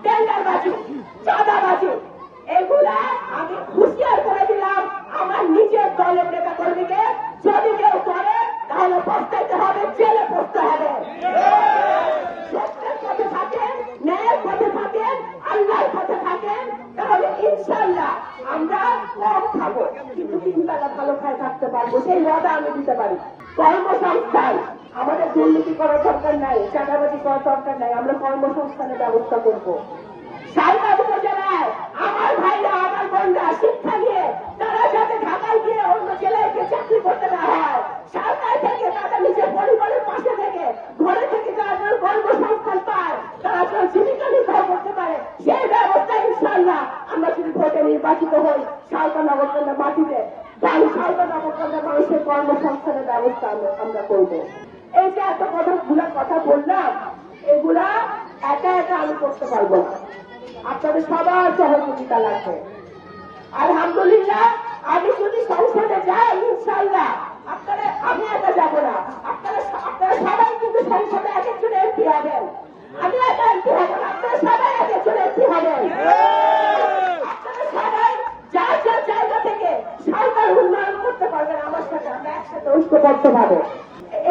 টেন্ডারবাজি, চাঁদাবাজি, এগুলা আমি হুঁশিয়ার করে দিলাম আমার নিজের দলের নেতা কর্মীকে, যদি কেউ করে তাহলে পস্তাইতে হবে, জেলে পড়তে হবে। সত্যের পথে থাকেন, ন্যায়ের পথে থাকেন, আল্লাহর পথে থাকেন, তাহলে ইনশাআল্লাহ আমরা কম খাবো কিন্তু 3 বেলা ভালো খায় থাকতে পারবো, সেই ওয়াদা আমি দিতে পারি। কর্মসংস্থান, আমাদের দুর্নীতি করার দরকার নাই, চাঁদাবাজি করার দরকার নাই, আমরা কর্মসংস্থানের ব্যবস্থা করবো। সালকাট উপজেলায় আমার ভাইরা, আমার বোনরা শিক্ষা নিয়ে তারা যাতে ঢাকায় গিয়ে অন্য জেলায় গিয়ে চাকরি করতে না হয়, সরকার থেকে তাদের নিজের পরিবারের পাশে থেকে ঘরে থেকে যারা কর্মসংস্থান পায়, তারা তার জীবিকা নির্বাহ করতে পারে, সেই ব্যবস্থা ইনশাআল্লাহ আমরা যদি ভোটে নির্বাচিত হই সালকা নগরকান্দা মাটিতে, সালকা নগরকান্দা মানুষের কর্মসংস্থানের ব্যবস্থা আমরা করবো। এই যে এত কথা বললাম, এগুলা একা একা আমি করতে পারবো না, আপনাদের সবার সহযোগিতা লাগবে। আলহামদুলিল্লাহ, আমি যদি সংসদে যাই ইনশাআল্লাহ, আমি একা যাবো না, আপনারা সবাই কিন্তু সংসদে এক একজন এমপি হবেন, আমি একা এমপি হব না, আপনারা সবাই এক একজন এমপি হবেন। আপনারা সবাই যার যার জায়গা থেকে সরকার উন্নয়ন করতে পারবেন আমার সাথে, আমরা একসাথে ঐক্যবদ্ধভাবে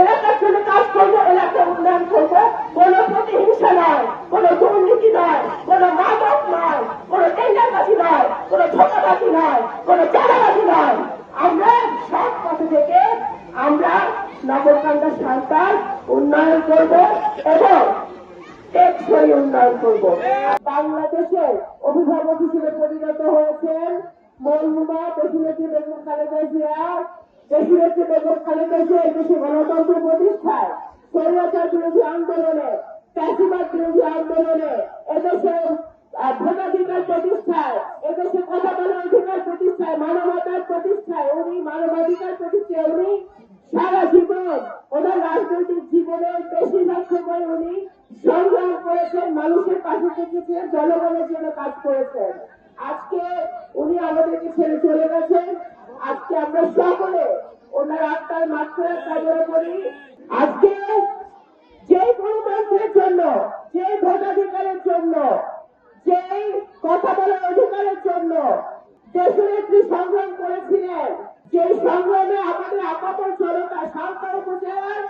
এলাকার জন্য কাজ করবো, এলাকার উন্নয়ন করবো। কোন প্রতিহিংসা নয়, কোন দুর্নীতি নয়, কোন মাদক নয়, কোন টেন্ডারবাজি নয়, কোন ধোঁকাবাজি নয়, কোন চাঁদাবাজি নয়। আমরা সব পথে থেকে আমরা নগরকান্দা সরকার উন্নয়ন করব এবং টেকসই উন্নয়ন করব। বাংলাদেশের অভিভাবক হিসেবে পরিণত হয়েছেন মরহুমা দেশনেত্রী বেগম খালেদা জিয়া। দেশনেত্রী বেগম খালেদা জিয়া দেশে গণতন্ত্র প্রতিষ্ঠায়, স্বৈরাচার বিরোধী আন্দোলনে, ফ্যাসিবাদ বিরোধী আন্দোলনে, এদেশের ভোটাধিকার প্রতিষ্ঠায়, এদেশে কথা বলার অধিকার প্রতিষ্ঠায়, মানবতার প্রতিষ্ঠায়, উনি মানবাধিকার প্রতিষ্ঠায় উনি সারা জীবন, ওনার রাজনৈতিক জীবনের বেশিরভাগ সময় উনি সংগ্রাম করেছেন, মানুষের পাশে থেকেছেন, জনগণের জন্য কাজ করেছেন। আজকে উনি আমাদেরকে ছেড়ে চলে গেছেন। আজকে আমরা সকলে ওনার আত্মার মাত্রার কাজরে করি। আজকে যে গণতন্ত্রের জন্য, যে ভোটাধিকারের জন্য, যে কথা বলার অধিকারের জন্য দেশনেত্রী সংগ্রাম করেছিলেন, যে সংগ্রামে আমাদের আপাতত জনতা সালকা উপজেলার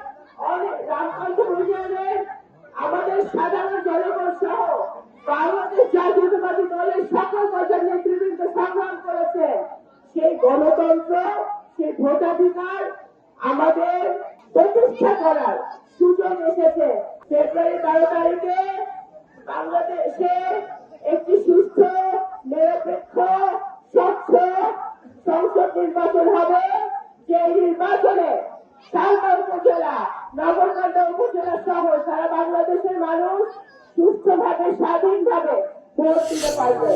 রামকান্ত ইউনিয়নের আমাদের সাধারণ জনগণ সহ বাংলাদেশ জাতীয়তাবাদী দলের সকল পর্যায়ের নেতৃবৃন্দ সংগ্রাম করেছে। সেই গণতন্ত্র, সেই ভোটাধিকার আমাদের প্রতিষ্ঠা করার সুযোগ এসেছে। ফেব্রুয়ারি 12 তারিখে বাংলাদেশে একটি সুস্থ, নিরপেক্ষ, স্বচ্ছ সংসদ নির্বাচন হবে। যে নির্বাচনে সালকা উপজেলা, নগরকান্দা উপজেলা সহ সারা বাংলাদেশের মানুষ সুস্থভাবে, স্বাধীনভাবে ভোট দিতে পারবে।